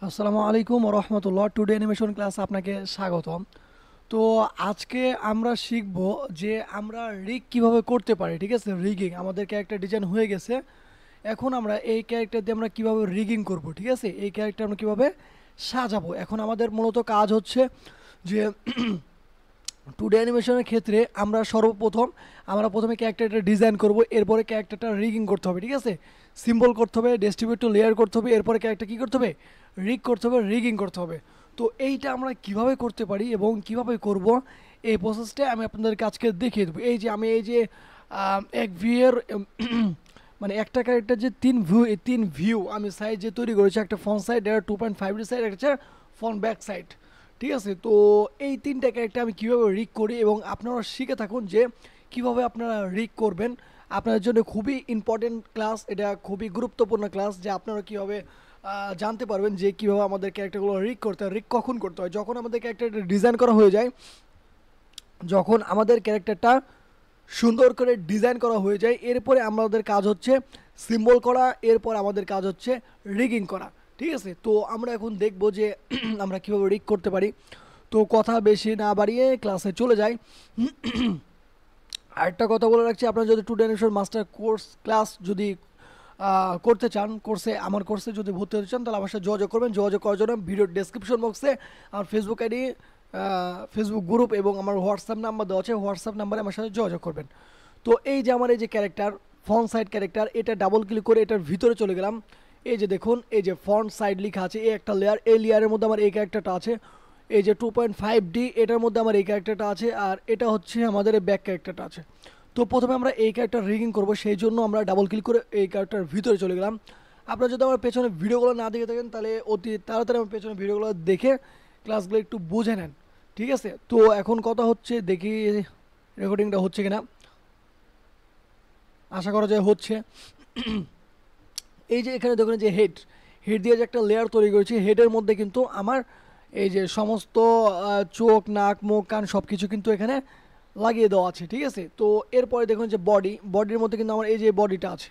আসসালামু আলাইকুম রহমতুল্লাহ। Today animation class আপনাকে স্বাগতম। তো আজকে আমরা শিখব যে আমরা রিগ কিভাবে করতে পারি। ঠিক আছে, রিগিং আমাদের ক্যারেক্টার ডিজাইন হয়ে গেছে। এখন আমরা এই ক্যারেক্টার দিয়ে আমরা কিভাবে রিগিং করব, ঠিক আছে, এই ক্যারেক্টার আমরা কিভাবে সাজাবো। এখন আমাদের মূলত কাজ হচ্ছে যে টুডে অ্যানিমেশনের ক্ষেত্রে আমরা প্রথমে ক্যারেক্টারটা ডিজাইন করব, এরপরে ক্যারেক্টারটা রিগিং করতে হবে। ঠিক আছে, সিম্বল করতে হবে, ডিস্ট্রিবিউট টু লেয়ার করতে হবে, এরপরে ক্যারেক্টার কী করতে হবে, রিগ করতে হবে, রিগিং করতে হবে। তো এইটা আমরা কিভাবে করতে পারি এবং কিভাবে করব, এই প্রসেসটা আমি আপনাদেরকে আজকে দেখিয়ে দেবো। এই যে এক ভিউয়ের মানে একটা ক্যারেক্টার যে তিন ভিউ আমি সাইড যে তৈরি করেছি, একটা ফ্রন্ট সাইড, একটা 2.5D সাইড, একটা ফ্রন্ট ব্যাক সাইড। ঠিক আছে, তো এই তিনটা ক্যারেক্টার আমি কীভাবে রিগ করি এবং আপনারা শিখে থাকুন যে কিভাবে আপনারা রিগ করবেন। আপনাদের জন্য খুবই ইম্পর্টেন্ট ক্লাস, এটা খুবই গুরুত্বপূর্ণ ক্লাস, যে আপনারা কীভাবে জানতে পারবেন যে কীভাবে আমাদের ক্যারেক্টারগুলো রিগ করতে হয়। রিগ কখন করতে হয়? যখন আমাদের ক্যারেক্টারটা ডিজাইন করা হয়ে যায়, যখন আমাদের ক্যারেক্টারটা সুন্দর করে ডিজাইন করা হয়ে যায়, এরপরে আমাদের কাজ হচ্ছে সিম্বল করা, এরপর আমাদের কাজ হচ্ছে রিগিং করা। ঠিক আছে, তো আমরা এখন দেখব যে আমরা কীভাবে রিগ করতে পারি। তো কথা বেশি না বাড়িয়ে ক্লাসে চলে যাই। আরেকটা কথা বলে রাখছি, আপনারা যদি today animation master course class যদি করতে চান, আমার কোর্সে যদি ভর্তি হতে চান, তাহলে আমার সাথে যোগাযোগ করবেন। যোগাযোগ করার জন্য ভিডিওর ডেসক্রিপশন বক্সে আমার ফেসবুক আইডি, ফেসবুক গ্রুপ এবং আমার হোয়াটসঅ্যাপ নাম্বার দেওয়া আছে, হোয়াটসঅ্যাপ নাম্বারে আমার সাথে যোগাযোগ করবেন। তো এই যে আমার এই যে ক্যারেক্টার, ফ্রন্ট সাইড ক্যারেক্টার, এটা ডাবল ক্লিক করে এটার ভিতরে চলে গেলাম। এই যে দেখুন, এই যে ফ্রন্ট সাইড লেখা আছে, এই একটা লেয়ার, এই লেয়ারের মধ্যে আমার এই ক্যারেক্টারটা আছে। এই যে 2.5D, এটার মধ্যে আমার এই ক্যারেক্টারটা আছে, আর এটা হচ্ছে আমাদের এই ব্যাক ক্যারেক্টারটা আছে। তো প্রথমে আমরা এই ক্যারেক্টার রিগিং করব, সেই জন্য আমরা ডাবল ক্লিক করে এই ক্যারেক্টার ভিতরে চলে গেলাম। আপনারা যদি আমার পেছনে ভিডিওগুলো না দেখে থাকেন, তাহলে অতি তাড়াতাড়ি আমার পেছনে ভিডিওগুলো দেখে ক্লাসগুলো একটু বুঝে নেন। ঠিক আছে, তো এখন কথা হচ্ছে, দেখি রেকর্ডিংটা হচ্ছে কিনা, আশা করা যায় হচ্ছে। এই যে এখানে দেখুন যে হেড দিয়ে যে একটা লেয়ার তৈরি করেছি, হেডের মধ্যে কিন্তু আমার এই যে সমস্ত চোখ, নাক, মুখ, কান সব কিছু কিন্তু এখানে লাগিয়ে দেওয়া আছে। ঠিক আছে, তো এরপরে দেখুন যে বডির মধ্যে কিন্তু আমার এই যে বডিটা আছে।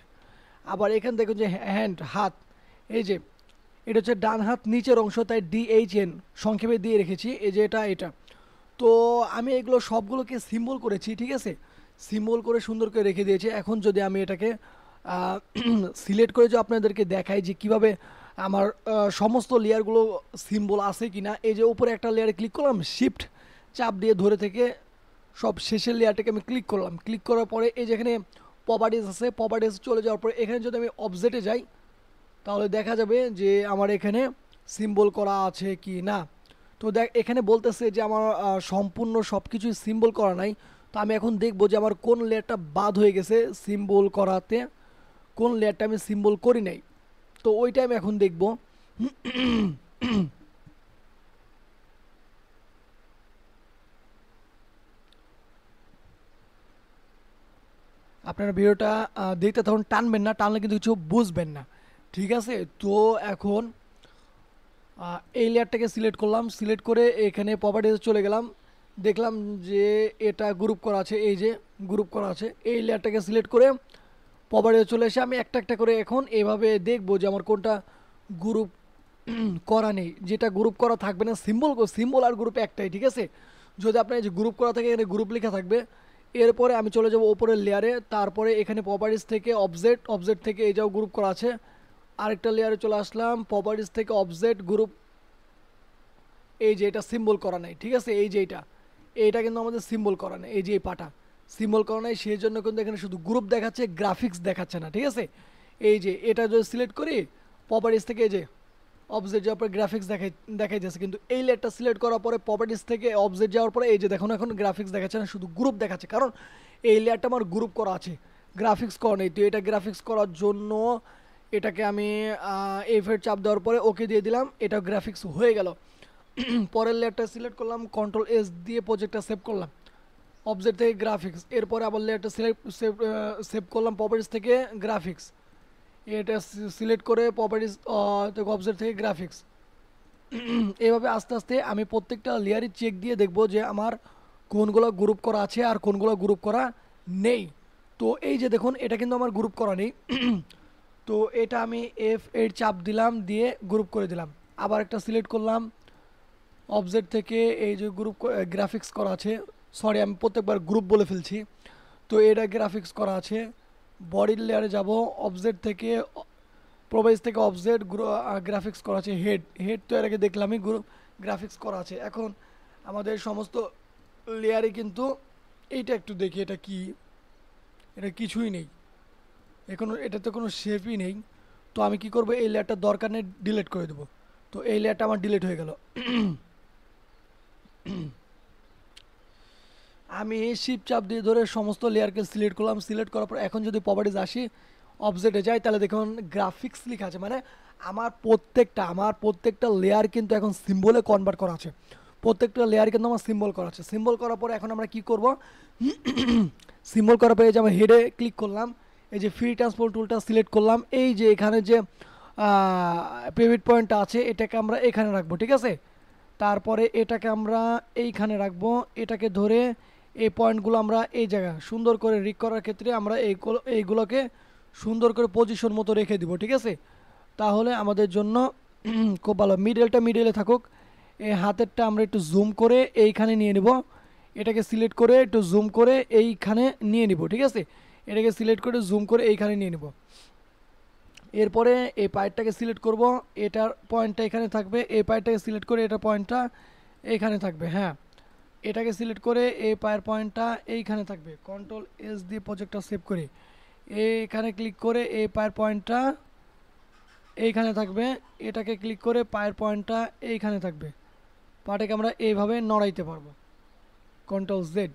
আবার এখানে দেখুন যে হাত, এই যে এটা হচ্ছে ডান হাত নিচের অংশ, তাই DHN সংক্ষেপে দিয়ে রেখেছি, এই যে এটা। তো আমি এগুলো সবগুলোকে সিম্বল করেছি। ঠিক আছে, সিম্বল করে সুন্দর করে রেখে দিয়েছি। এখন যদি আমি এটাকে সিলেক্ট করে যে আপনাদেরকে দেখাই যে কিভাবে আমার সমস্ত লেয়ারগুলো সিম্বল আছে কিনা, এই যে উপরে একটা লেয়ারে ক্লিক করলাম, শিফট চাপ দিয়ে ধরে থেকে সব শেষের লেয়ারটাকে আমি ক্লিক করলাম। ক্লিক করার পরে এই যেখানে প্রপার্টিজ আছে, প্রপার্টিজ চলে যাওয়ার পরে এখানে যদি আমি অবজেক্টে যাই, তাহলে দেখা যাবে যে আমার এখানে সিম্বল করা আছে কি না। তো এখানে বলতেছে যে আমার সম্পূর্ণ সব কিছুই সিম্বল করা নাই। তো আমি এখন দেখব যে আমার কোন লেয়ারটা বাদ হয়ে গেছে সিম্বল করাতে, কোন লেয়ারটা আমি সিম্বল করি নাই। তো ওইটা আমি এখন দেখব। আপনারা ভিডিওটা দেখতে তখন টানবেন না, টানলে কিন্তু কিছু বুঝবেন না। ঠিক আছে, তো এখন এই লেয়ারটাকে সিলেক্ট করলাম, সিলেক্ট করে এখানে প্রপার্টিতে চলে গেলাম, দেখলাম যে এটা গ্রুপ করা আছে, এই যে গ্রুপ করা আছে, এই লেয়ারটাকে সিলেক্ট করে প্রপার্টিতে চলে এসে আমি একটা একটা করে এখন এভাবে দেখবো যে আমার কোনটা গ্রুপ করা নেই। যেটা গ্রুপ করা থাকবে না, সিম্বল আর গ্রুপ একটাই। ঠিক আছে, যদি আপনার যে গ্রুপ করা থাকে, এখানে গ্রুপ লেখা থাকবে। এরপরে আমি চলে যাব ওপরের লেয়ারে, তারপরে এখানে প্রপার্টিজ থেকে অবজেক্ট থেকে এই যাও গ্রুপ করা আছে, আরেকটা লেয়ারে চলে আসলাম, প্রপার্টিজ থেকে অবজেক্ট গ্রুপ, এই যে এটা সিম্বল করা নেই। ঠিক আছে, এই যে এইটা কিন্তু আমাদের সিম্বল করা নেই, এই যে এই পাটা সিম্বল করা নেই, সেই জন্য কিন্তু এখানে শুধু গ্রুপ দেখাচ্ছে, গ্রাফিক্স দেখাচ্ছে না। ঠিক আছে, এই যে এটা যদি সিলেক্ট করি প্রপার্টিজ থেকে, এই যে অবজেক্ট যাওয়ার পরে গ্রাফিক্স দেখাই যাচ্ছে, কিন্তু এই লেয়ারটা সিলেক্ট করার পরে প্রপার্টিজ থেকে অবজেক্ট যাওয়ার পরে এই যে দেখুন এখন গ্রাফিক্স দেখাচ্ছে না, শুধু গ্রুপ দেখাচ্ছে, কারণ এই লেয়ারটা আমার গ্রুপ করা আছে, গ্রাফিক্স করা নেই। তো এটা গ্রাফিক্স করার জন্য এটাকে আমি এফের চাপ দেওয়ার পরে ওকে দিয়ে দিলাম, এটা গ্রাফিক্স হয়ে গেল। পরের লেয়ারটা সিলেক্ট করলাম, Ctrl+S দিয়ে প্রজেক্টটা সেভ করলাম, অবজেক্ট থেকে গ্রাফিক্স, এরপরে আবার লেয়ারটা সেভ করলাম প্রপার্টিজ থেকে গ্রাফিক্স, এটা সিলেক্ট করে প্রপার্টিজ থেকে অবজেক্ট থেকে গ্রাফিক্স। এইভাবে আস্তে আস্তে আমি প্রত্যেকটা লেয়ারই চেক দিয়ে দেখব যে আমার কোনগুলো গ্রুপ করা আছে আর কোনগুলো গ্রুপ করা নেই। তো এই যে দেখুন এটা কিন্তু আমার গ্রুপ করা নেই। তো এটা আমি F8 চাপ দিলাম, দিয়ে গ্রুপ করে দিলাম। আবার একটা সিলেক্ট করলাম, অবজেক্ট থেকে এই যে গ্রুপ গ্রাফিক্স করা আছে, সরি আমি প্রত্যেকবার গ্রুপ বলে ফেলছি, তো এটা গ্রাফিক্স করা আছে। বডির লেয়ারে যাব, অবজেক্ট থেকে প্রোভাইস থেকে অবজেক্ট গ্রাফিক্স করা আছে। হেড হেড তো এর আগে দেখলামই গ্রাফিক্স করা আছে। এখন আমাদের সমস্ত লেয়ারে কিন্তু এইটা একটু দেখি, এটা কি, এটা কিছুই নেই, এখন এটাতে কোনো শেপই নেই। তো আমি কি করব, এই লেয়ারটা দরকার নেই, ডিলিট করে দেবো। তো এই লেয়ারটা আমার ডিলিট হয়ে গেল। আমি শিপ চাপ দিয়ে ধরে সমস্ত লেয়ারকে সিলেক্ট করলাম, সিলেক্ট করার পর এখন যদি প্রপার্টিজ আসি, অবজেক্টে যাই, তাহলে দেখুন গ্রাফিক্স লেখা আছে, মানে আমার প্রত্যেকটা লেয়ার কিন্তু এখন সিম্বলে কনভার্ট করা আছে। প্রত্যেকটা লেয়ার কিন্তু আমার সিম্বল করা আছে। সিম্বল করার পরে এখন আমরা কি করব, সিম্বল করার পরে এই যে আমরা হেডে ক্লিক করলাম, এই যে ফ্রি ট্রান্সপোর্ট টুলটা সিলেক্ট করলাম, এই যে এখানে যে পিভট পয়েন্টটা আছে এটাকে আমরা এখানে রাখবো, ঠিক আছে। তারপরে এটাকে আমরা এইখানে রাখবো, এটাকে ধরে এই পয়েন্টগুলো আমরা এই জায়গা সুন্দর করে রিক করার ক্ষেত্রে আমরা এইগুলোকে সুন্দর করে পজিশন মতো রেখে দিব, ঠিক আছে। তাহলে আমাদের জন্য খুব ভালো। মিডলটা মিডলে থাকুক, এই হাতেরটা আমরা একটু জুম করে এইখানে নিয়ে নিব, এটাকে সিলেক্ট করে একটু জুম করে এইখানে নিয়ে নিব, ঠিক আছে। এটাকে সিলেক্ট করে জুম করে এইখানে নিয়ে নিব। এরপরে এই পায়েরটাকে সিলেক্ট করব, এটার পয়েন্টটা এখানে থাকবে, এই পায়েরটাকে সিলেক্ট করে এটার পয়েন্টটা এইখানে থাকবে। হ্যাঁ, এটাকে সিলেক্ট করে এই পায়ের পয়েন্টটা এইখানে থাকবে। কন্ট্রোল এস দিয়ে প্রজেক্টটা সেভ করে এইখানে ক্লিক করে এই পায়ের পয়েন্টটা এইখানে থাকবে, এটাকে ক্লিক করে পায়ের পয়েন্টটা এইখানে থাকবে। পাটাকে আমরা এইভাবে নড়াইতে পারবো। কন্ট্রোল জেড,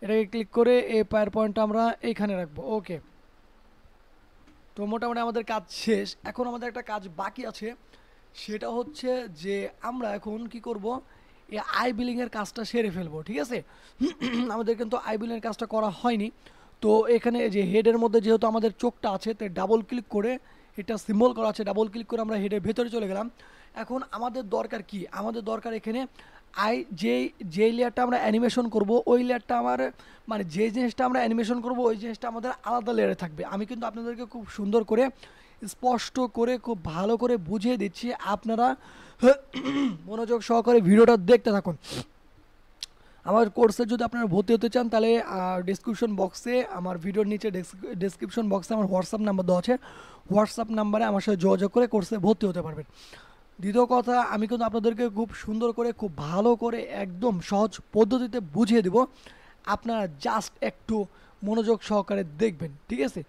এটাকে ক্লিক করে এই পায়ের পয়েন্টটা আমরা এইখানে রাখবো। ওকে, তো মোটামুটি আমাদের কাজ শেষ। এখন আমাদের একটা কাজ বাকি আছে, সেটা হচ্ছে যে আমরা এখন কি করব, এই আই বিলিংয়ের কাজটা সেরে ফেলবো, ঠিক আছে। আমাদের কিন্তু আই বিলিংয়ের কাজটা করা হয়নি। তো এখানে যে হেডের মধ্যে যেহেতু আমাদের চোখটা আছে, তাই ডাবল ক্লিক করে, এটা সিম্বল করা আছে, ডাবল ক্লিক করে আমরা হেডের ভেতরে চলে গেলাম। এখন আমাদের দরকার কি, আমাদের দরকার এখানে যেই লেয়ারটা আমরা অ্যানিমেশন করব, ওই লেয়ারটা আমার মানে যে জিনিসটা আমরা অ্যানিমেশন করব ওই জিনিসটা আমাদের আলাদা লেয়ারে থাকবে। আমি কিন্তু আপনাদেরকে খুব সুন্দর করে স্পষ্ট করে খুব ভালো করে বুঝিয়ে দিচ্ছি, আপনারা মনোযোগ সহকারে ভিডিওটা দেখতে থাকুন। আমার কোর্সে যদি আপনারা ভর্তি হতে চান, তাহলে ডিসক্রিপশন বক্সে, আমার ভিডিওর নিচে ডিসক্রিপশন বক্সে আমার হোয়াটসঅ্যাপ নাম্বার দেওয়া আছে, হোয়াটসঅ্যাপ নাম্বারে আমার সাথে যোগাযোগ করে কোর্সে ভর্তি হতে পারবেন। দ্বিতীয় কথা, আমি কিন্তু আপনাদেরকে খুব সুন্দর করে খুব ভালো করে একদম সহজ পদ্ধতিতে বুঝিয়ে দেব, আপনারা জাস্ট একটু মনোযোগ সহকারে দেখবেন, ঠিক আছে।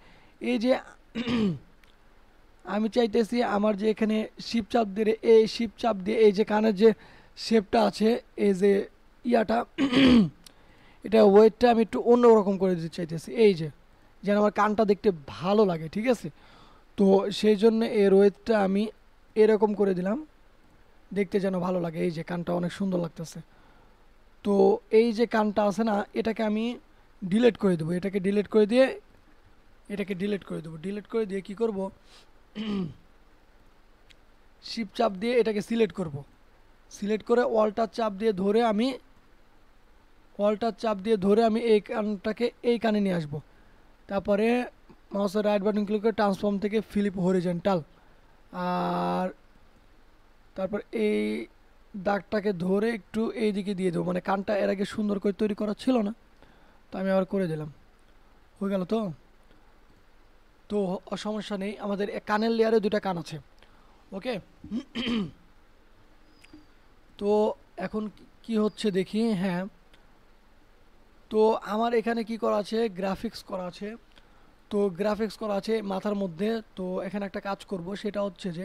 এই যে আমি চাইতেছি আমার যে এখানে শিপ চাপ দিয়ে, এই শিপ চাপ দিয়ে এই যে কানের যে শেপটা আছে, এই যে ইয়াটা এটা ওয়েটটা আমি একটু অন্যরকম করে দিতে চাইতেছি, এই যে যেন আমার কানটা দেখতে ভালো লাগে, ঠিক আছে। তো সেই জন্য এর ওয়েটটা আমি এরকম করে দিলাম, দেখতে যেন ভালো লাগে। এই যে কানটা অনেক সুন্দর লাগতেছে। তো এই যে কানটা আছে না, এটাকে আমি ডিলিট করে দেবো, এটাকে ডিলিট করে দিয়ে এটাকে ডিলিট করে দেবো। ডিলিট করে দিয়ে কী করব, শিপ চাপ দিয়ে এটাকে সিলেক্ট করব, সিলেক্ট করে অল্টার চাপ দিয়ে ধরে আমি এই কানটাকে এই কানে নিয়ে আসবো। তারপরে মাউসের রাইট বাটন ক্লিক করে ট্রান্সফর্ম থেকে ফ্লিপ হরিজন্টাল, আর তারপর এই দাগটাকে ধরে একটু এই দিকে দিয়ে দেবো, মানে কানটা এর আগে সুন্দর করে তৈরি করা ছিল না, তো আমি আবার করে দিলাম। হয়ে গেল তো। তো সমস্যা নেই, আমাদের কানের লেয়ারে দুটা কান আছে। ওকে, তো এখন কি হচ্ছে দেখি। হ্যাঁ, তো আমার এখানে কি করা আছে, গ্রাফিক্স করা আছে। তো গ্রাফিক্স করা আছে মাথার মধ্যে। তো এখানে একটা কাজ করব, সেটা হচ্ছে যে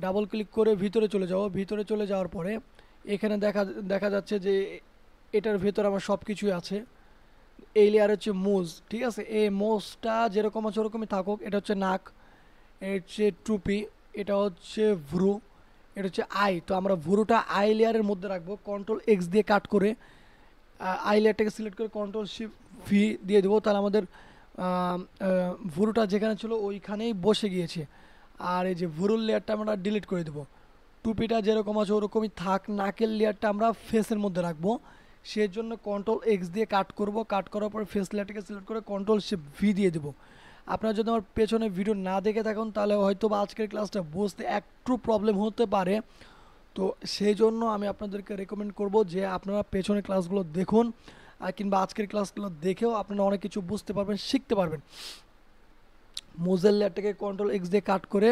ডাবল ক্লিক করে ভিতরে চলে যাব। ভিতরে চলে যাওয়ার পরে এখানে দেখা যাচ্ছে যে এটার ভেতরে আমার সব কিছুই আছে। এই লেয়ার হচ্ছে মোজ, ঠিক আছে। এই মোজটা যেরকম আছে ওরকমই থাকুক। এটা হচ্ছে নাক, এটা হচ্ছে টুপি, এটা হচ্ছে ভ্রু, এটা হচ্ছে আই। তো আমরা ভ্রুটা আই লেয়ারের মধ্যে রাখবো। কন্ট্রোল এক্স দিয়ে কাট করে আই লেয়ারটাকে সিলেক্ট করে কন্ট্রোল শিফট ভি দিয়ে দেবো, তাহলে আমাদের ভ্রুটা যেখানে ছিল ওইখানেই বসে গিয়েছে। আর এই যে ভ্রুর লেয়ারটা আমরা ডিলিট করে দেবো। টুপিটা যেরকম আছে ওরকমই থাক। নাকের লেয়ারটা আমরা ফেসের মধ্যে রাখবো, সেই জন্য কন্ট্রোল এক্স দিয়ে কাট করব। কাট করার পর ফেস লেয়ারটাকে সিলেক্ট করে কন্ট্রোল শিফট ভি দিয়ে দেবো। আপনারা যদি আমার পেছনে ভিডিও না দেখে থাকুন তাহলে হয়তো বা আজকের ক্লাসটা বুঝতে একটু প্রবলেম হতে পারে। তো সেই জন্য আমি আপনাদেরকে রেকমেন্ড করব যে আপনারা পেছনের ক্লাসগুলো দেখুন, আর কিংবা আজকের ক্লাসগুলো দেখেও আপনারা অনেক কিছু বুঝতে পারবেন, শিখতে পারবেন। মোজেল লেয়ারটাকে কন্ট্রোল এক্স দিয়ে কাট করে,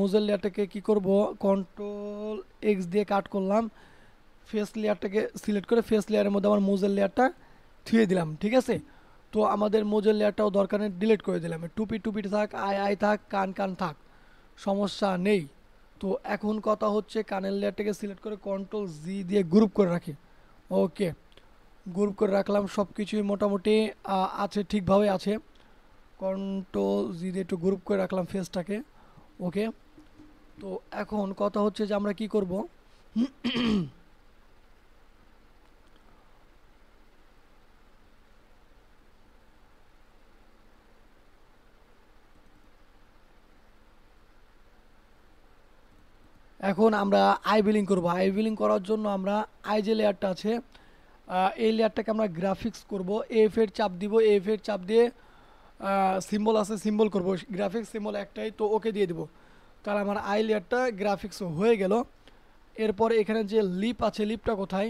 মোজেল লেয়ারটাকে কী করব, কন্ট্রোল এক্স দিয়ে কাট করলাম। ফেস লেয়ারটাকে সিলেক্ট করে ফেস লেয়ারের মধ্যে আমার মোজেল লেয়ারটা থুয়ে দিলাম, ঠিক আছে। তো আমাদের মোজেল লেয়ারটাও দরকার নেই, ডিলিট করে দিলাম। টুপি টুপি থাক, আই আই থাক, কান কান থাক, সমস্যা নেই। তো এখন কথা হচ্ছে কানের লেয়ারটাকে সিলেক্ট করে কন্ট্রোল জি দিয়ে গ্রুপ করে রাখি। ওকে, গ্রুপ করে রাখলাম, সব কিছুই মোটামুটি আছে, ঠিকভাবে আছে। কন্ট্রোল জি দিয়ে একটু গ্রুপ করে রাখলাম ফেসটাকে। ওকে, তো এখন কথা হচ্ছে যে আমরা কি করব, এখন আমরা আই বিলিং করব। আই বিলিং করার জন্য আমরা আই যে লেয়ারটা আছে, এই লেয়ারটাকে আমরা গ্রাফিক্স করব। এফ এর চাপ দিব, এফ এর চাপ দিয়ে সিম্বল আছে, সিম্বল করব, গ্রাফিক্স সিম্বল একটাই, তো ওকে দিয়ে দিব। তাহলে আমার আই লেয়ারটা গ্রাফিক্স হয়ে গেল। এরপর এখানে যে লিপ আছে, লিপটা কোথায়,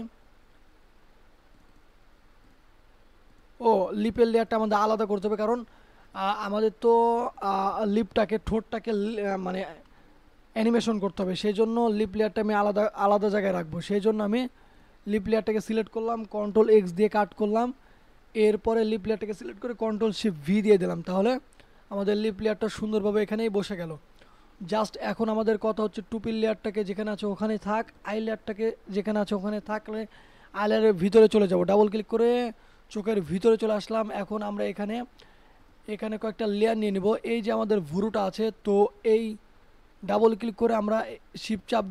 ও লিপের লেয়ারটা আমাদের আলাদা করতে হবে, কারণ আমাদের তো লিপটাকে, ঠোঁটটাকে মানে অ্যানিমেশন করতে হবে, সেই জন্য লিপ লেয়ারটা আমি আলাদা আলাদা জায়গায় রাখবো। সেই জন্য আমি লিপ লেয়ারটাকে সিলেক্ট করলাম, কন্ট্রোল এক্স দিয়ে কাট করলাম। এরপরে লিপ লেয়ারটাকে সিলেক্ট করে কন্ট্রোল শিফট ভি দিয়ে দিলাম, তাহলে আমাদের লিপ লেয়ারটা সুন্দরভাবে এখানেই বসে গেল। জাস্ট এখন আমাদের কথা হচ্ছে টুপির লেয়ারটাকে যেখানে আছে ওখানেই থাক, আই লেয়ারটাকে যেখানে আছে ওখানে থাকলে আই লেয়ারের ভিতরে চলে যাব। ডাবল ক্লিক করে চোখের ভিতরে চলে আসলাম। এখন আমরা এখানে এখানে কয়েকটা লেয়ার নিয়ে নিব। এই যে আমাদের ভুরুটা আছে, তো এই ডাবল ক্লিক করে আমরা শিফট চাপ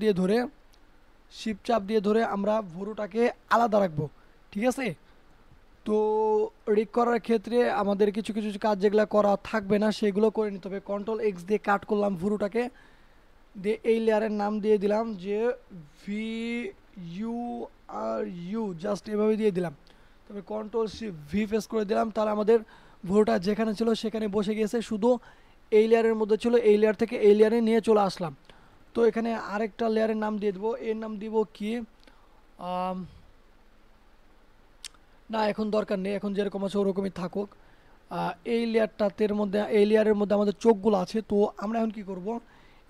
দিয়ে ধরে আমরা ভুরুটাকে আলাদা রাখবো, ঠিক আছে। তো রিক করার ক্ষেত্রে আমাদের কিছু কিছু কাজ যেগুলো করা থাকবে না সেগুলো করে নিতে হবে। কন্ট্রোল এক্স দিয়ে কাট করলাম ভুরুটাকে, দিয়ে এই লেয়ারের নাম দিয়ে দিলাম যে V U R U, just এভাবে দিয়ে দিলাম। তবে কন্ট্রোল শিফট ভি ফেস করে দিলাম, তাহলে আমাদের ভুরুটা যেখানে ছিল সেখানে বসে গিয়েছে, শুধু এই লেয়ারের মধ্যে ছিল, এই লেয়ার থেকে এই লেয়ারে নিয়ে চলে আসলাম। তো এখানে আরেকটা লেয়ারের নাম দিয়ে দেবো, এর নাম দিব কি, না এখন দরকার নেই, এখন যেরকম আছে ওরকমই থাকুক। এই লেয়ারটাতে মধ্যে, এই লেয়ারের মধ্যে আমাদের চোখগুলো আছে, তো আমরা এখন কি করব,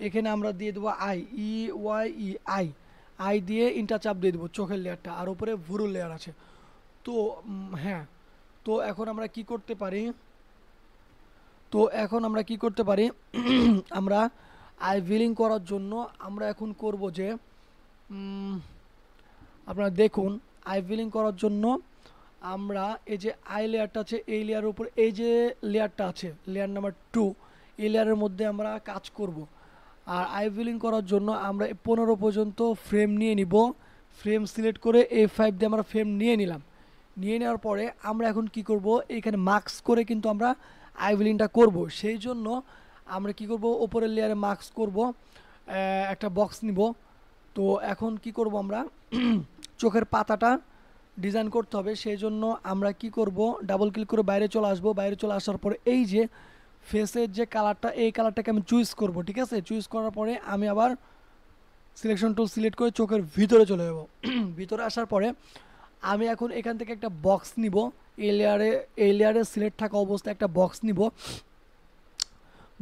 এখানে আমরা দিয়ে দেবো I, E Y E, I, I দিয়ে ইন্টার চাপ দিয়ে দেবো চোখের লেয়ারটা, আর উপরে ভুরুর লেয়ার আছে। তো হ্যাঁ, তো এখন আমরা কি করতে পারি, আমরা আই বিলিং করার জন্য আমরা এখন করব যে, আপনারা দেখুন, আই বিলিং করার জন্য আমরা এই যে আই লেয়ারটা আছে, এই লেয়ারের উপর এই যে লেয়ারটা আছে, লেয়ার নাম্বার 2, এই লেয়ারের মধ্যে আমরা কাজ করব। আর আই বিলিং করার জন্য আমরা 15 পর্যন্ত ফ্রেম নিয়ে নিব। ফ্রেম সিলেক্ট করে F5 দিয়ে আমরা ফ্রেম নিয়ে নিলাম। নিয়ে নেওয়ার পরে আমরা এখন কি করব, এখানে মার্কস করে কিন্তু আমরা আই বিলিংটা করব। সেই জন্য আমরা কি করব, ওপরের লেয়ারে মার্কস করব, একটা বক্স নিব। তো এখন কি করব, আমরা চোখের পাতাটা ডিজাইন করতে হবে। সেই জন্য আমরা কি করব, ডাবল ক্লিক করে বাইরে চলে আসব। বাইরে চলে আসার পরে এই যে ফেসের যে কালারটা, এই কালারটাকে আমি চুজ করব, ঠিক আছে। চুজ করার পরে আমি আবার সিলেকশন টুল সিলেক্ট করে চোখের ভিতরে চলে যাব। ভিতরে আসার পরে আমি এখন এখান থেকে একটা বক্স নিব, এই লেয়ারে সিলেক্ট থাকা অবস্থায় একটা বক্স নিব।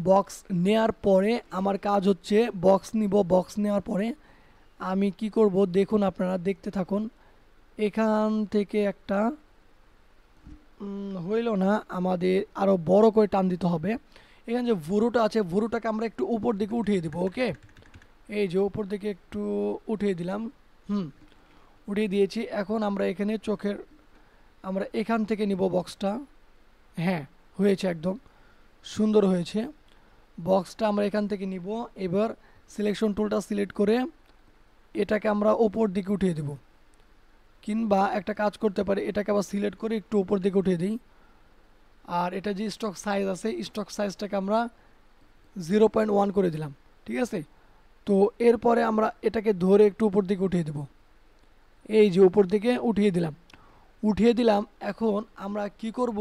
বক্স নেওয়ার পরে আমার কাজ হচ্ছে বক্স নিব। বক্স নেওয়ার পরে আমি কি করব, দেখুন, আপনারা দেখতে থাকুন। এখান থেকে একটা হইল না, আমাদের আরও বড় করে টান দিতে হবে। এখানে যে ভুরুটা আছে, ভুরুটাকে আমরা একটু উপর দিকে উঠিয়ে দেবো। ওকে, এই যে উপর দিকে একটু উঠিয়ে দিলাম, উঠিয়ে দিয়েছি। এখন আমরা এখানে চোখের, আমরা এখান থেকে নিব বক্সটা। হ্যাঁ, হয়েছে, একদম সুন্দর হয়েছে। বক্সটা আমরা এখান থেকে নিব। এবার সিলেকশন টুলটা সিলেক্ট করে এটাকে আমরা ওপর দিকে উঠিয়ে দেব, কিংবা একটা কাজ করতে পারি, এটাকে আবার সিলেক্ট করে একটু উপর দিকে উঠিয়ে দিই। আর এটা যে স্টক সাইজ আছে, স্টক সাইজটাকে আমরা 0.1 করে দিলাম, ঠিক আছে। তো এরপরে আমরা এটাকে ধরে একটু উপর দিকে উঠিয়ে দেব। এই যে উপর দিকে উঠিয়ে দিলাম। এখন আমরা কি করব,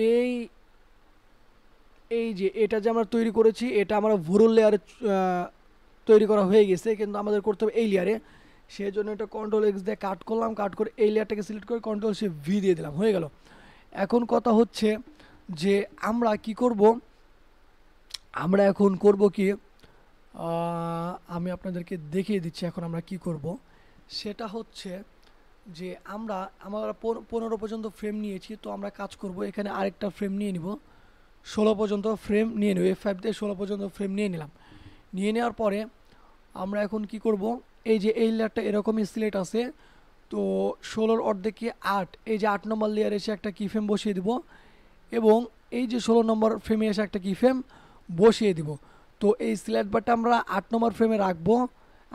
এই এই যে এটা যে আমরা তৈরি করেছি এটা আমরা ভুরুল লেয়ারে তৈরি করা হয়ে গেছে, কিন্তু আমাদের করতে হবে এই লেয়ারে। সেই জন্য এটা কন্ট্রোল এক্স দিয়ে কাট করলাম, কাট করে এই লেয়ারটাকে সিলেক্ট করে কন্ট্রোল সে ভি দিয়ে দিলাম, হয়ে গেল। এখন কথা হচ্ছে যে আমরা কি করব, আমরা এখন করব কি, আমি আপনাদেরকে দেখিয়ে দিচ্ছি এখন আমরা কি করব। সেটা হচ্ছে যে আমরা 15 পর্যন্ত ফ্রেম নিয়েছি, তো আমরা কাজ করব এখানে আরেকটা ফ্রেম নিয়ে নিব, 16 পর্যন্ত ফ্রেম নিয়ে নেব। F5 দিয়ে 16 পর্যন্ত ফ্রেম নিয়ে নিলাম। নিয়ে নেওয়ার পরে আমরা এখন কি করব, এই যে এই লেয়ারটা এরকমই সিলেক্ট আছে, তো 16-র অর্ধেকে 8, এই যে 8 নম্বর লেয়ারে এসে একটা কি ফ্রেম বসিয়ে দিব, এবং এই যে 16 নম্বর ফ্রেমে এসে একটা কি ফ্রেম বসিয়ে দিব। তো এই সিলেক্ট বারটা আমরা 8 নম্বর ফ্রেমে রাখবো।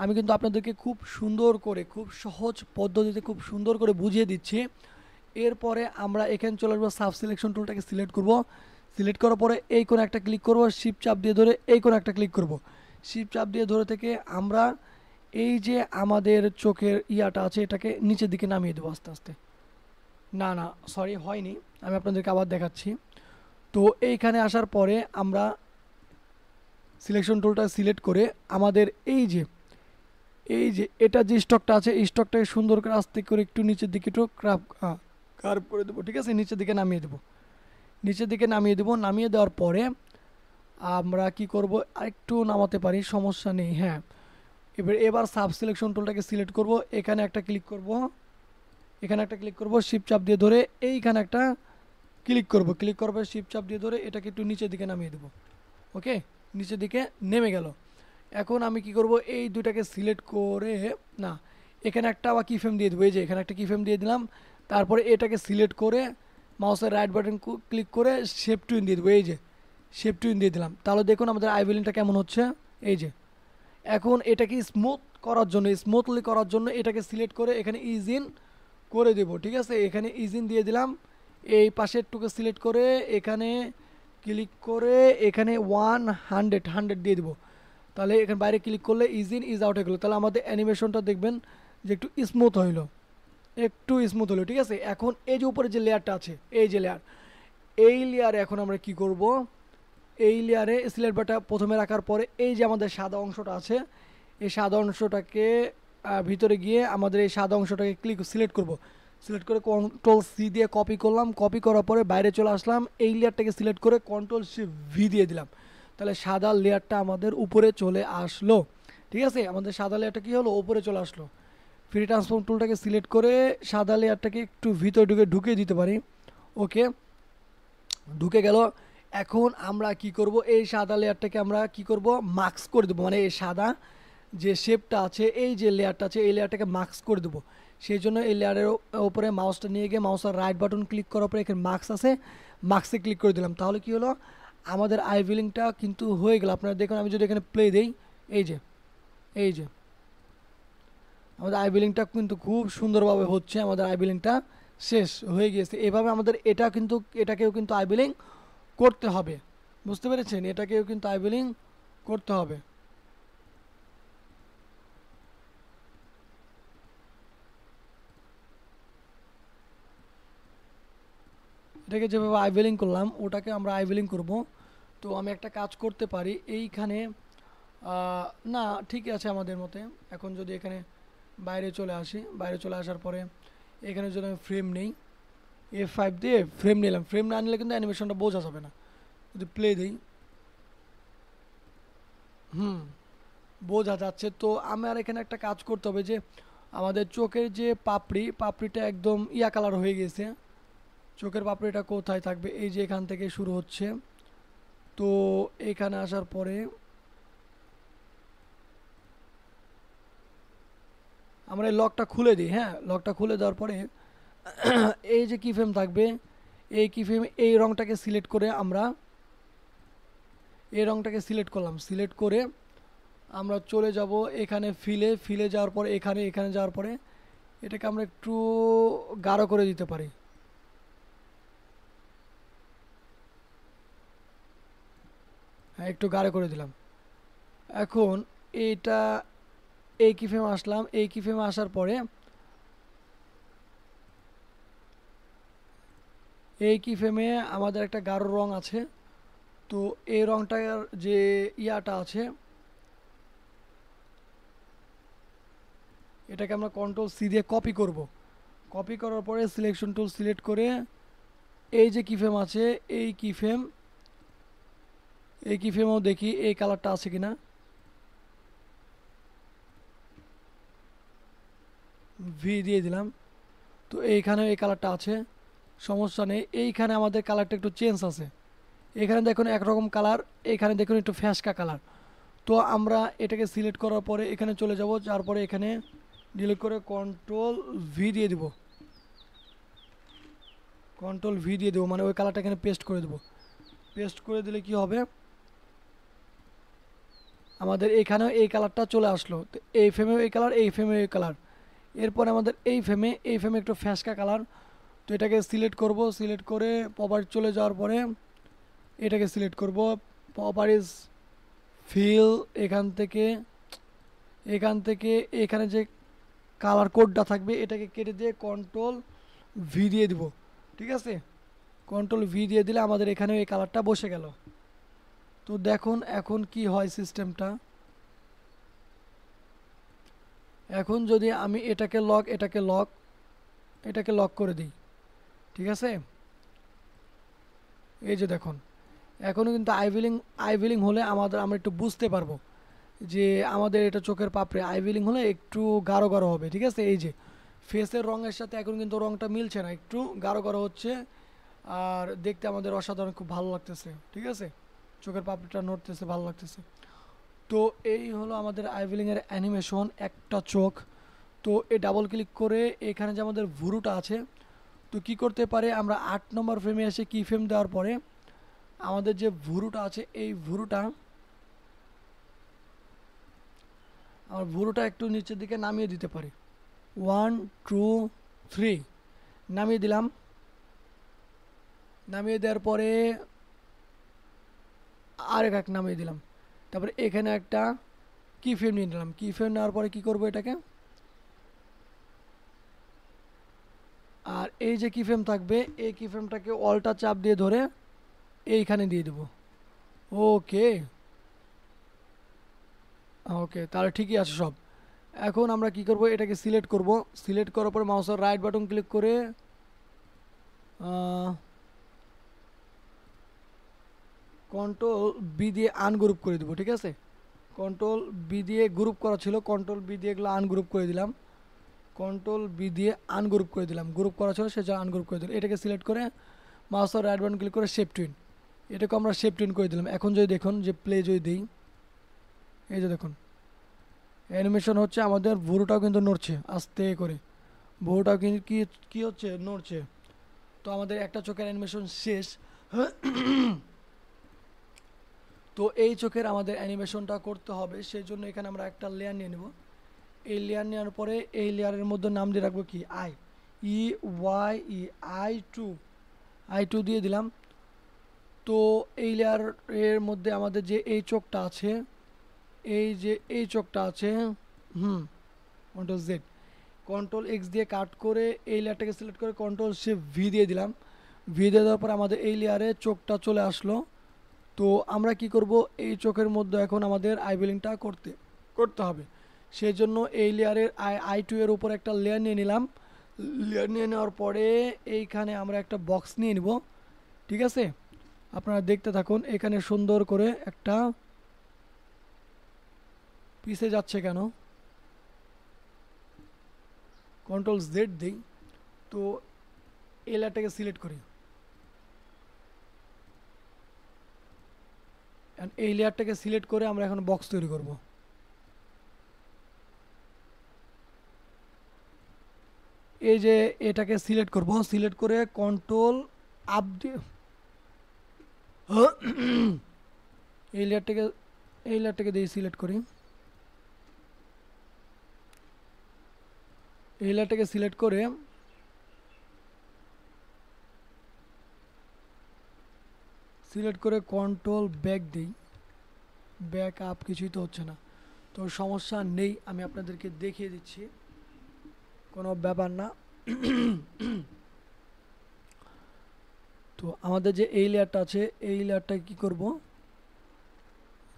আমি কিন্তু আপনাদেরকে খুব সুন্দর করে, খুব সহজ পদ্ধতিতে খুব সুন্দর করে বুঝিয়ে দিচ্ছি। এরপরে আমরা এখানে চলে আসবো, সাব সিলেকশন টুলটাকে সিলেক্ট করব। সিলেক্ট করার পরে এই কোণ একটা ক্লিক করব, শিফট চাপ দিয়ে ধরে এই কোণ একটা ক্লিক করব। শিফট চাপ দিয়ে ধরে থেকে আমরা এই যে আমাদের চোখের ইয়াটা আছে এটাকে নিচের দিকে নামিয়ে দেবো আস্তে আস্তে। না না সরি, হয়নি, আমি আপনাদেরকে আবার দেখাচ্ছি। তো এইখানে আসার পরে আমরা সিলেকশন টুলটা সিলেক্ট করে আমাদের এই যে এটা যে স্টকটা আছে এই স্টকটাকে সুন্দর করে আস্তে করে একটু নিচের দিকে একটু কার্ভ করে দেবো, ঠিক আছে, নিচের দিকে নামিয়ে দেবো। নিচের দিকে নামিয়ে দেবো, নামিয়ে দেওয়ার পরে আমরা কি করব, আরেকটু নামাতে পারি, সমস্যা নেই। হ্যাঁ, এবার সাব সিলেকশন টুলটাকে সিলেক্ট করব, এখানে একটা ক্লিক করব, এখানে একটা ক্লিক করব, শিফট চাপ দিয়ে ধরে এইখানে একটা ক্লিক করব, ক্লিক করবে শিফট চাপ দিয়ে ধরে এটাকে একটু নিচের দিকে নামিয়ে দেবো। ওকে, নিচের দিকে নেমে গেল। এখন আমি কি করব, এই দুটাকে সিলেক্ট করে, না, এখানে একটা আবার কিফ্রেম দিয়ে দেবো, এই যে এখানে একটা কিফ্রেম দিয়ে দিলাম। তারপরে এটাকে সিলেক্ট করে মাউসের রাইট বাটন ক্লিক করে শেপ টুইন দিয়ে দেবো, এই যে শেপ টুইন দিয়ে দিলাম। তাহলে দেখুন আমাদের আইভিলিংটা কেমন হচ্ছে, এই যে। এখন এটাকে স্মুথ করার জন্য, স্মুথলি করার জন্য এটাকে সিলেক্ট করে এখানে ইজিন করে দেব, ঠিক আছে, এখানে ইজিন দিয়ে দিলাম। এই পাশেরটুকু সিলেক্ট করে এখানে ক্লিক করে এখানে 100 দিয়ে দেবো। তাহলে এখানে বাইরে ক্লিক করলে ইজিন ইজ আউট হয়ে গেলো। তাহলে আমাদের অ্যানিমেশনটা দেখবেন যে একটু স্মুথ হইলো, একটু স্মুথ হলো, ঠিক আছে। এখন এই যে উপরে যে লেয়ারটা আছে, এই যে লেয়ার, এই লেয়ারে এখন আমরা কি করব, এই লেয়ারে সিলেক্ট বাটটা প্রথমে রাখার পরে এই যে আমাদের সাদা অংশটা আছে এই সাদা অংশটাকে ভিতরে গিয়ে আমাদের এই সাদা অংশটাকে সিলেক্ট করব। সিলেক্ট করে কন্ট্রোল সি দিয়ে কপি করলাম, কপি করার পরে বাইরে চলে আসলাম, এই লেয়ারটাকে সিলেক্ট করে কন্ট্রোল শিফট ভি দিয়ে দিলাম। তাহলে সাদা লেয়ারটা আমাদের উপরে চলে আসলো, ঠিক আছে, আমাদের সাদা লেয়ারটা কী হলো, উপরে চলে আসলো। ফ্রি ট্রান্সফর্ম টুলটাকে সিলেক্ট করে সাদা লেয়ারটাকে একটু ভিতরে ঢুকে দিতে পারি। ওকে, ঢুকে গেল। এখন আমরা কি করব, এই সাদা লেয়ারটাকে আমরা কি করব, মাস্ক করে দেবো, মানে এই সাদা যে শেপটা আছে এই যে লেয়ারটা আছে এই লেয়ারটাকে মাস্ক করে দেবো। সেই জন্য এই লেয়ারের ওপরে মাউসটা নিয়ে গিয়ে মাউসের রাইট বাটন ক্লিক করার পরে এখানে মাস্ক আছে, মাস্কে ক্লিক করে দিলাম। তাহলে কি হলো, আমাদের আইভিলিংটা কিন্তু হয়ে গেল। আপনারা দেখুন, আমি যদি এখানে প্লে দিই, এই যে আমাদের আইভিলিংটা কিন্তু খুব সুন্দরভাবে হচ্ছে, আমাদের আইভিলিংটা শেষ হয়ে গিয়েছে। এভাবে আমাদের এটাকেও কিন্তু আইভিলিং করতে হবে, বুঝতে পেরেছেন, এটাকেও কিন্তু আইভিলিং করতে হবে। এটাকে যেভাবে আইভিলিং করলাম ওটাকে আমরা আইভিলিং করব। তো আমি একটা কাজ করতে পারি, এইখানে না ঠিক আছে আমাদের মতে। এখন যদি এখানে বাইরে চলে আসি, বাইরে চলে আসার পরে এখানে যদি আমি ফ্রেম নেই, F5 দিয়ে ফ্রেম নিলাম, ফ্রেম না নিলে কিন্তু অ্যানিমেশনটা বোঝা যাবে না। যদি প্লে দিই, বোঝা যাচ্ছে। তো আমার এখানে একটা কাজ করতে হবে, যে আমাদের চোখের যে পাপড়িটা একদম ইয়া কালার হয়ে গেছে। চোখের পাপড়িটা কোথায় থাকবে, এই যে এখান থেকে শুরু হচ্ছে। তো এখানে আসার পরে আমরা এই লকটা খুলে দিই। হ্যাঁ, লকটা খুলে দেওয়ার পরে এই যে কি ফ্রেম থাকবে, এই কি ফ্রেম, এই রংটাকে সিলেক্ট করে আমরা এই রংটাকে সিলেক্ট করলাম। সিলেক্ট করে আমরা চলে যাব এখানে ফিলে যাওয়ার পরে এখানে যাওয়ার পরে এটাকে আমরা একটু গাঢ় করে দিতে পারি। হ্যাঁ, একটু গাঢ় করে দিলাম। এখন এইটা এই কি ফ্রেমে আসলাম, এই কি ফ্রেমে আসার পরে এই কি ফ্রেমে আমাদের একটা গাঢ় রং আছে, তো এই রংটার যে ইয়াটা আছে, এটাকে আমরা কন্ট্রোল সি দিয়ে কপি করব। কপি করার পরে সিলেকশন টুল সিলেক্ট করে এই যে কিফ্রেম আছে, এই কিফ্রেম এই কিফ্রেমেও দেখি এই কালারটা আছে কিনা। ভি দিয়ে দিলাম। তো এইখানে এই কালারটা আছে, সমস্যা নেই। এইখানে আমাদের কালারটা একটু চেঞ্জ আছে। এখানে দেখুন একরকম কালার, এখানে দেখুন একটু ফ্যাসকা কালার। তো আমরা এটাকে সিলেক্ট করার পরে এখানে চলে যাব, যার পরে এখানে ডিলিট করে কন্ট্রোল ভি দিয়ে দিব। কন্ট্রোল ভি দিয়ে দেবো, মানে ওই কালারটা এখানে পেস্ট করে দেবো। পেস্ট করে দিলে কি হবে, আমাদের এখানেও এই কালারটা চলে আসলো। তো এই ফ্রেমেও এই কালার, এই ফ্রেমেও এই কালার। এরপরে আমাদের এই ফ্রেমে একটু ফ্যাসকা কালার। তো এটাকে সিলেক্ট করব, সিলেক্ট করে প্রপার্টি চলে যাওয়ার পরে এটাকে সিলেক্ট করব, প্রপার্টিজ ফিল, এখান থেকে এখানে যে কালার কোডটা থাকবে এটাকে কেটে দিয়ে কন্ট্রোল ভি দিয়ে দিব। ঠিক আছে, কন্ট্রোল ভি দিয়ে দিলে আমাদের এখানে এই কালারটা বসে গেল। তো দেখুন এখন কি হয় সিস্টেমটা। এখন যদি আমি এটাকে লক করে দিই, ঠিক আছে, এই যে দেখুন এখনও কিন্তু আইভিলিং হলে আমরা একটু বুঝতে পারবো যে আমাদের এটা চোখের পাপড়ে আইভিলিং হলে একটু গাঢ় গাঢ় হবে। ঠিক আছে, এই যে ফেসের রঙের সাথে এখন কিন্তু রঙটা মিলছে না, একটু গাঢ় গাঢ় হচ্ছে। আর দেখতে আমাদের অসাধারণ খুব ভালো লাগতেছে। ঠিক আছে, চোখের পাপড়িটা নড়তেছে, ভালো লাগতেছে। তো এই হলো আমাদের আইভিলিংয়ের অ্যানিমেশন, একটা চোখ। তো এই ডাবল ক্লিক করে এখানে যে আমাদের ভুরুটা আছে, তো কি করতে পারে, আমরা 8 নম্বর ফ্রেমে এসে কি ফ্রেম দেওয়ার পরে আমাদের যে ভুরুটা আছে, এই ভুরুটা একটু নিচের দিকে নামিয়ে দিতে পারি। 1 2 3 নামিয়ে দিলাম। নামিয়ে দেওয়ার পরে এক নামিয়ে দিলাম। তারপরে এখানে একটা কি ফ্রেম নিয়ে নিলাম। কি ফ্রেম নেওয়ার পরে কি করব, এটাকে আর এই যে কি ফ্রেম থাকবে এই কি ফ্রেমটাকে অল্টা চাপ দিয়ে ধরে এইখানে দিয়ে দেব। ওকে, ওকে, তাহলে ঠিকই আছে সব। এখন আমরা কি করব, এটাকে সিলেক্ট করব। সিলেক্ট করার পরে মাউসের রাইট বাটন ক্লিক করে কন্ট্রোল বি দিয়ে আনগ্রুপ করে দেবো। ঠিক আছে, কন্ট্রোল বি দিয়ে গ্রুপ করা ছিল, কন্ট্রোল বি দিয়ে এগুলো আনগ্রুপ করে দিলাম। কন্ট্রোল বি দিয়ে আনগ্রুপ করে দিলাম, গ্রুপ করা ছিল সেটা আনগ্রুপ করে দিলাম। এটাকে সিলেক্ট করে মাউসের রাইট বাটন ক্লিক করে শেপ টুইন, এটাকে আমরা শেপ টুইন করে দিলাম। এখন যদি দেখুন যে প্লে যদি দিই, এই যে দেখুন অ্যানিমেশন হচ্ছে, আমাদের ভুরুটাও কিন্তু নড়ছে আস্তে করে, ভুরুটাও কিন্তু কি হচ্ছে, নড়ছে। তো আমাদের একটা চোখের অ্যানিমেশন শেষ। তো এই চোখের আমাদের অ্যানিমেশনটা করতে হবে, সেই জন্য এখানে আমরা একটা লেয়ার নিয়ে নেব। এই লেয়ার নেওয়ার পরে এই লেয়ারের মধ্যে নাম দিয়ে রাখবো কি, I2 দিয়ে দিলাম। তো এই লেয়ারের মধ্যে আমাদের যে এই চোখটা আছে, এই চোখটা আছে, কন্ট্রোল জেড, কন্ট্রোল এক্স দিয়ে কাট করে এই লেয়ারটাকে সিলেক্ট করে কন্ট্রোল শিফট ভি দিয়ে দিলাম। ভি দিয়ে দেওয়ার পর আমাদের এই লেয়ারে চোখটা চলে আসলো। তো আমরা কি করব, এই চোখের মধ্যে এখন আমাদের আইবিলিংটা করতে হবে। সেই জন্য এই লেয়ারের I2 এর উপর একটা লেয়ার নিয়ে নিলাম। লেয়ার নিয়ে নেওয়ার পরে এইখানে আমরা একটা বক্স নিয়ে নিব। ঠিক আছে, আপনারা দেখতে থাকুন। এখানে সুন্দর করে একটা পিছে যাচ্ছে কেন, কন্ট্রোল জেড দিই। তো এই লেয়ারটাকে সিলেক্ট করি, এই লেয়ারটাকে সিলেক্ট করে আমরা এখন বক্স তৈরি করব। এই যে এটাকে সিলেক্ট করব, সিলেক্ট করে কন্ট্রোল আপ দিয়ে এই লেয়ারটাকে দিয়ে সিলেক্ট করি। এই লেয়ারটাকে সিলেক্ট করে কন্ট্রোল ব্যাক দিই। ব্যাক আপ কিছুই তো হচ্ছে না, তো সমস্যা নেই, আমি আপনাদেরকে দেখিয়ে দিচ্ছি, কোনো ব্যাপার না। তো আমাদের যে এই লেয়ারটা আছে এই লেয়ারটা কি করব,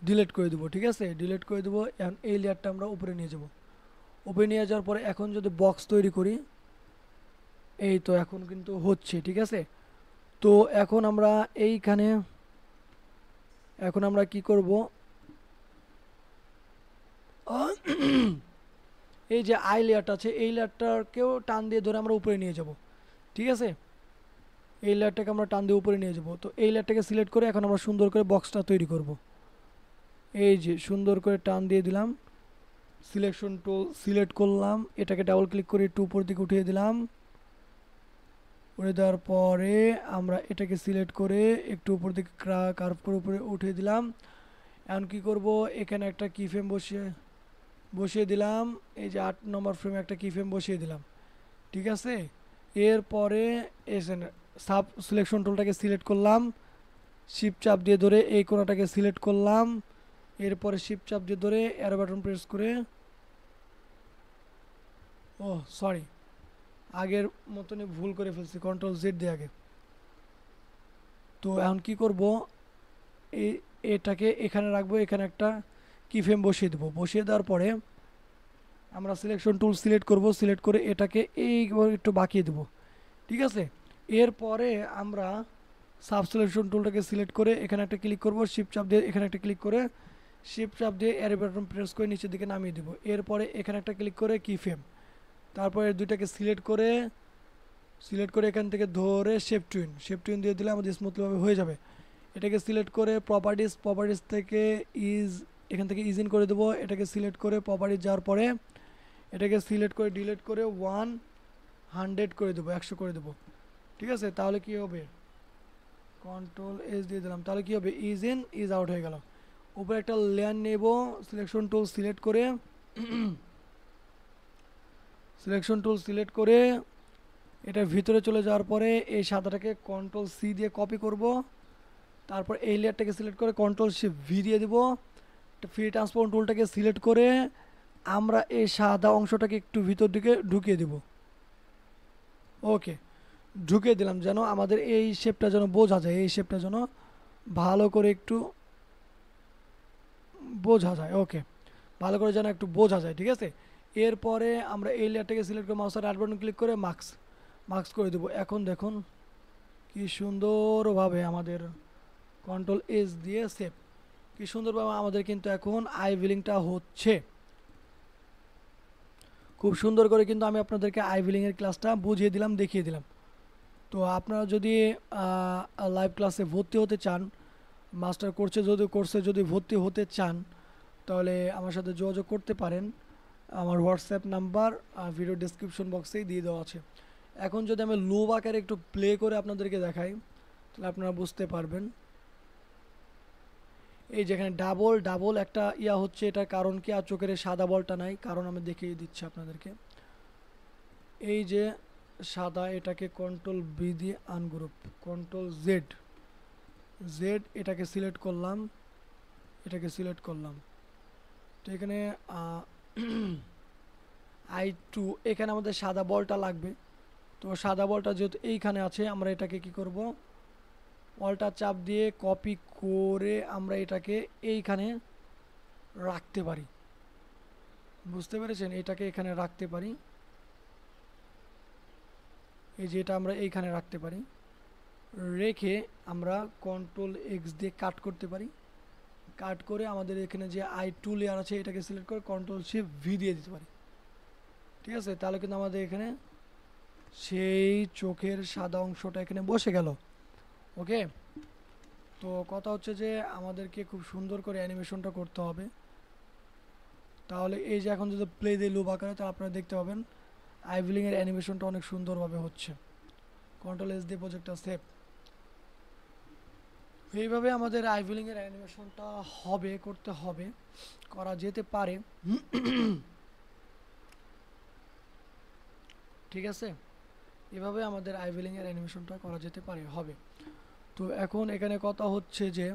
ডিলিট করে দেবো। ঠিক আছে, ডিলিট করে দেবো। এখন এই লেয়ারটা আমরা উপরে নিয়ে যাব। উপরে নিয়ে যাওয়ার পরে এখন যদি বক্স তৈরি করি, এই তো এখন কিন্তু হচ্ছে। ঠিক আছে, তো এখন আমরা এইখানে এখন আমরা কি করব, এই যে আই লেয়ারটা আছে এই লেয়ারটাকেও টান দিয়ে ধরে আমরা উপরে নিয়ে যাব। ঠিক আছে, এই লেয়ারটাকে আমরা টান দিয়ে উপরে নিয়ে যাব। তো এই লেয়ারটাকে সিলেক্ট করে এখন আমরা সুন্দর করে বক্সটা তৈরি করব। এই যে সুন্দর করে টান দিয়ে দিলাম, সিলেকশন টুল সিলেক্ট করলাম, এটাকে ডাবল ক্লিক করে একটু উপর দিকে উঠিয়ে দিলাম। উঠিয়ে দেওয়ার পরে আমরা এটাকে সিলেক্ট করে একটু উপর দিকে কার্ভ করে উপরে উঠিয়ে দিলাম। এখন কি করব, এখানে একটা কি ফ্রেম বসিয়ে দিলাম। এই যে 8 নম্বর ফ্রেমে একটা কি ফ্রেম বসিয়ে দিলাম। ঠিক আছে, এরপরে এসে সাব সিলেকশন টুলটাকে সিলেক্ট করলাম, শিফট চাপ দিয়ে ধরে এই কোণাটাকে সিলেক্ট করলাম। এরপরে শিফট চাপ দিয়ে ধরে অ্যারো বাটন প্রেস করে, ও সরি আগের মতনই ভুল করে ফেলছি, কন্ট্রোল জেড দিয়ে আগে। তো এখন কি করব, এই এটাকে এখানে রাখবো, এখানে একটা কি ফ্রেম বসিয়ে দেবো। বসিয়ে দেওয়ার পরে আমরা সিলেকশন টুল সিলেক্ট করব, সিলেক্ট করে এটাকে এইবার একটু বাঁকিয়ে দেবো। ঠিক আছে, এরপরে আমরা সাব সিলেকশন টুলটাকে সিলেক্ট করে এখানে একটা ক্লিক করব, শিফট চাপ দিয়ে এখানে একটা ক্লিক করে শিফট চাপ দিয়ে অ্যারো বাটন প্রেস করে নিচের দিকে নামিয়ে দেবো। এরপরে এখানে একটা ক্লিক করে কি ফ্রেম, তারপরে দুইটাকে সিলেক্ট করে এখান থেকে ধরে শেপ টুইন দিয়ে দিলে আমাদের স্মুথলিভাবে হয়ে যাবে। এটাকে সিলেক্ট করে প্রপার্টিস থেকে এখান থেকে ইজ ইন করে দেবো। এটাকে সিলেক্ট করে প্রপার্টিস যাওয়ার পরে এটাকে সিলেক্ট করে ডিলিট করে 100 করে দেবো, 100 করে দেবো। ঠিক আছে, তাহলে কি হবে, কন্ট্রোল এস দিয়ে দিলাম, তাহলে কি হবে, ইজ ইন ইজ আউট হয়ে গেল। উপরে একটা লেয়ার নেব, সিলেকশন টুল সিলেক্ট করে এটার ভিতরে চলে যাওয়ার পরে এই সাদাটাকে কন্ট্রোল সি দিয়ে কপি করব। তারপর এই লেয়ারটাকে সিলেক্ট করে কন্ট্রোল শিফট ভি দিয়ে দিব। ফ্রি ট্রান্সফর্ম টুলটাকে সিলেক্ট করে আমরা এই সাদা অংশটাকে একটু ভিতর দিকে ঢুকিয়ে দেব। ওকে, ঢুকিয়ে দিলাম যেন আমাদের এই শেপটা যেন বোঝা যায়, এই শেপটা যেন ভালো করে একটু বোঝা যায়। ওকে, ভালো করে যেন একটু বোঝা যায়। ঠিক আছে, এরপরে আমরা এই লেয়ারটাকে সিলেক্ট করে মাউসের রাইট বাটন ক্লিক করে মার্কস করে দেবো। এখন দেখুন কি সুন্দরভাবে আমাদের কন্ট্রোল এস দিয়ে সেভ, কি সুন্দরভাবে আমাদের কিন্তু এখন আই ভিলিংটা হচ্ছে। খুব সুন্দর করে কিন্তু আমি আপনাদেরকে আই ভিলিংয়ের ক্লাসটা বুঝিয়ে দিলাম, দেখিয়ে দিলাম। তো আপনারা যদি লাইভ ক্লাসে ভর্তি হতে চান, মাস্টার কোর্সে যদি ভর্তি হতে চান, তাহলে আমার সাথে যোগাযোগ করতে পারেন। আমার হোয়াটসঅ্যাপ নাম্বার ভিডিও ডেসক্রিপশন বক্সেই দিয়ে দেওয়া আছে। এখন যদি আমি লো আকারে একটু প্লে করে আপনাদেরকে দেখাই, তাহলে আপনারা বুঝতে পারবেন। এই যেখানে ডাবল একটা হচ্ছে, এটার কারণ কি, আর চোখের সাদা বলটা নাই, কারণ আমি দেখিয়ে দিচ্ছি আপনাদেরকে। এই যে সাদা, এটাকে কন্ট্রোল বি দিয়ে আনগ্রুপ, কন্ট্রোল জেড এটাকে সিলেক্ট করলাম। তো এখানে I2 এখানে আমাদের সাদা বলটা লাগবে। তো সাদা বলটা যেহেতু এইখানে আছে, আমরা এটাকে কি করব, বলটা চাপ দিয়ে কপি করে আমরা এটাকে এইখানে রাখতে পারি। বুঝতে পেরেছেন, এটাকে এখানে রাখতে পারি। এই যে এটা আমরা এইখানে রাখতে পারি, রেখে আমরা কন্ট্রোল এক্স দিয়ে কাট করতে পারি। কাট করে আমাদের এখানে যে I2 লেয়ার আছে এটাকে সিলেক্ট করে কন্ট্রোল শিফট ভি দিয়ে দিতে পারি। ঠিক আছে, তাহলে কিন্তু আমাদের এখানে সেই চোখের সাদা অংশটা এখানে বসে গেল। ওকে, তো কথা হচ্ছে যে আমাদেরকে খুব সুন্দর করে অ্যানিমেশনটা করতে হবে। তাহলে এই যে এখন যদি প্লে দিয়ে লুপ আকারে, তাহলে আপনারা দেখতে পাবেন আইভিলিংয়ের অ্যানিমেশনটা অনেক সুন্দরভাবে হচ্ছে। কন্ট্রোল এস দিয়ে প্রজেক্টটা সেভ। এইভাবে আমাদের আইভিলিংয়ের অ্যানিমেশনটা করতে হবে, করা যেতে পারে। ঠিক আছে, এভাবে আমাদের আইভিলিংয়ের অ্যানিমেশনটা করা যেতে পারে, হবে। তো এখন এখানে কথা হচ্ছে যে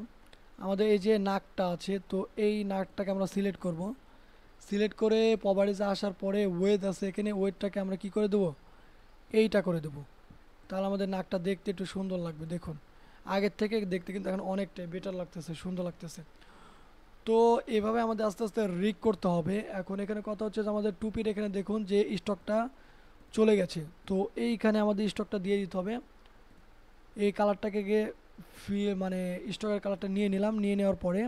আমাদের এই যে নাকটা আছে, তো এই নাকটাকে আমরা সিলেক্ট করব। সিলেক্ট করে প্রপার্টিজে আসার পরে ওয়েট আছে, এখানে ওয়েটটাকে আমরা কি করে দেবো, এইটা করে দেবো। তাহলে আমাদের নাকটা দেখতে একটু সুন্দর লাগবে। দেখুন আগের থেকে দেখতে কিন্তু এখন অনেকটাই বেটার লাগতেছে, সুন্দর লাগতেছে। তো এভাবে আমাদের আস্তে আস্তে রিক করতে হবে। এখন এখানে কথা হচ্ছে যে আমাদের টুপির এখানে দেখুন যে স্টকটা চলে গেছে, তো এইখানে আমাদের স্টকটা দিয়ে দিতে হবে। এই কালারটাকে গিয়ে মানে স্টকের কালারটা নিয়ে নিলাম, নিয়ে নেওয়ার পরে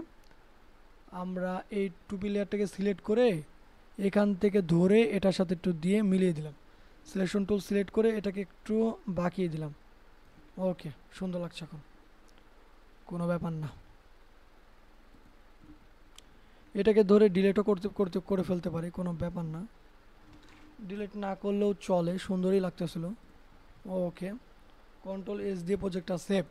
আমরা এই টুপি লেয়ারটাকে সিলেক্ট করে এখান থেকে ধরে এটার সাথে একটু দিয়ে মিলিয়ে দিলাম। সিলেকশন টুল সিলেক্ট করে এটাকে একটু বাঁকিয়ে দিলাম। ওকে, সুন্দর লাগছে এখন, কোনো ব্যাপার না। এটাকে ধরে ডিলেটও করে ফেলতে পারি, কোনো ব্যাপার না। ডিলিট না করলেও চলে, সুন্দরই লাগতেছিল। ওকে, কন্ট্রোল এস দিয়ে প্রজেক্টটা সেভ।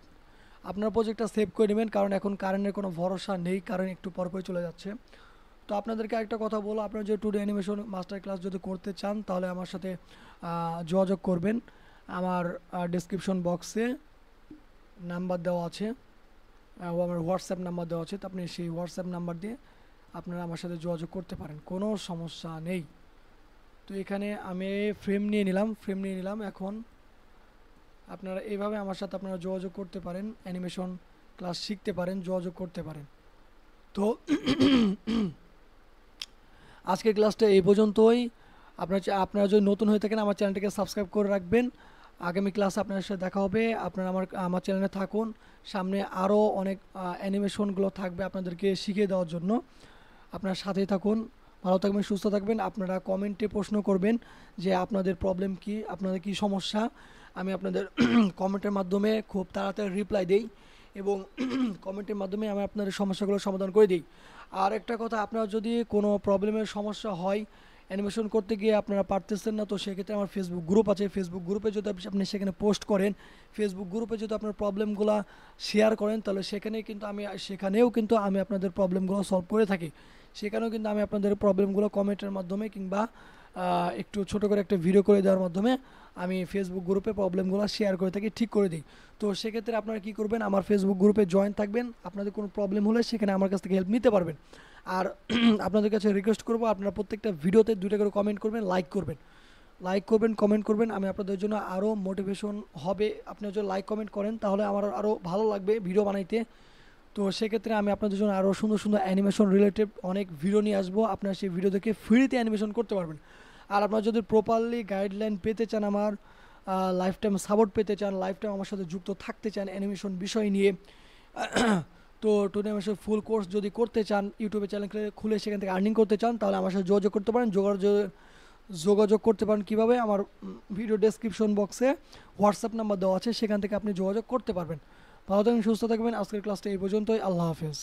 আপনার প্রজেক্টটা সেভ করে নেবেন, কারণ এখন কারেন্টের কোনো ভরসা নেই, কারেন্ট একটু পরপরই চলে যাচ্ছে। তো আপনাদেরকে একটা কথা বলো, আপনারা যদি 2D অ্যানিমেশন মাস্টার ক্লাস যদি করতে চান তাহলে আমার সাথে যোগাযোগ করবেন। আমার ডিসক্রিপশন বক্সে নাম্বার দেওয়া আছে, আমার হোয়াটসঅ্যাপ নাম্বার দেওয়া আছে, তো আপনি সেই হোয়াটসঅ্যাপ নাম্বার দিয়ে আপনারা আমার সাথে যোগাযোগ করতে পারেন, কোনো সমস্যা নেই। তো এখানে আমি ফ্রেম নিয়ে নিলাম। এখন আপনারা এইভাবে আমার সাথে আপনারা যোগাযোগ করতে পারেন, অ্যানিমেশন ক্লাস শিখতে পারেন, যোগাযোগ করতে পারেন। তো আজকের ক্লাসটা এই পর্যন্তই। আপনারা যদি নতুন হয়ে থাকেন আমার চ্যানেলটিকে সাবস্ক্রাইব করে রাখবেন। আগামী ক্লাসে আপনার সাথে দেখা হবে। আপনারা আমার চ্যানেলে থাকুন, সামনে আরও অনেক অ্যানিমেশনগুলো থাকবে আপনাদেরকে শিখিয়ে দেওয়ার জন্য। আপনার সাথেই থাকুন, ভালো থাকবেন, সুস্থ থাকবেন। আপনারা কমেন্টে প্রশ্ন করবেন যে আপনাদের প্রবলেম কি, আপনাদের কি সমস্যা। আমি আপনাদের কমেন্টের মাধ্যমে খুব তাড়াতাড়ি রিপ্লাই দেই এবং কমেন্টের মাধ্যমে আমি আপনাদের সমস্যাগুলো সমাধান করে দিই। আর একটা কথা, আপনারা যদি কোনো প্রবলেমের সমস্যা হয়, অ্যানিমেশন করতে গিয়ে আপনারা পারতেছেন না, তো সেক্ষেত্রে আমার ফেসবুক গ্রুপ আছে। ফেসবুক গ্রুপে যদি আপনি সেখানে পোস্ট করেন, ফেসবুক গ্রুপে যদি আপনার প্রবলেমগুলো শেয়ার করেন, তাহলে সেখানেও কিন্তু আমি আপনাদের প্রবলেমগুলো সলভ করে থাকি। সেখানেও কিন্তু আমি আপনাদের প্রবলেমগুলো কমেন্টের মাধ্যমে কিংবা একটু ছোট করে একটা ভিডিও করে দেওয়ার মাধ্যমে আমি ফেসবুক গ্রুপে প্রবলেমগুলো শেয়ার করে থাকি, ঠিক করে দিই। তো সেক্ষেত্রে আপনারা কী করবেন, আমার ফেসবুক গ্রুপে জয়েন থাকবেন। আপনাদের কোনো প্রবলেম হলে সেখানে আমার কাছ থেকে হেল্প নিতে পারবেন। আর আপনাদের কাছে রিকোয়েস্ট করবো, আপনারা প্রত্যেকটা ভিডিওতে 2টা করে কমেন্ট করবেন, কমেন্ট করবেন। আমি আপনাদের জন্য আরও মোটিভেশন হবে। আপনারা যদি লাইক কমেন্ট করেন তাহলে আমার আরও ভালো লাগবে ভিডিও বানাইতে। তো সেক্ষেত্রে আমি আপনাদের জন্য আরও সুন্দর সুন্দর অ্যানিমেশন রিলেটেড অনেক ভিডিও নিয়ে আসবো। আপনারা সেই ভিডিও দেখে ফ্রিতে অ্যানিমেশন করতে পারবেন। আর আপনারা যদি প্রপারলি গাইডলাইন পেতে চান, আমার লাইফ টাইম সাপোর্ট পেতে চান, লাইফ টাইম আমার সাথে যুক্ত থাকতে চান অ্যানিমেশন বিষয় নিয়ে, তো টুডে অ্যানিমেশন ফুল কোর্স যদি করতে চান, ইউটিউবে চ্যানেল খুলে সেখান থেকে আর্নিং করতে চান, তাহলে আমার সাথে যোগাযোগ করতে পারেন। যোগাযোগ করতে পারেন কীভাবে, আমার ভিডিও ডেসক্রিপশন বক্সে হোয়াটসঅ্যাপ নাম্বার দেওয়া আছে, সেখান থেকে আপনি যোগাযোগ করতে পারবেন। ভালো থাকবেন, সুস্থ থাকবেন। আজকের ক্লাসটা এই পর্যন্তই। আল্লাহ হাফেজ।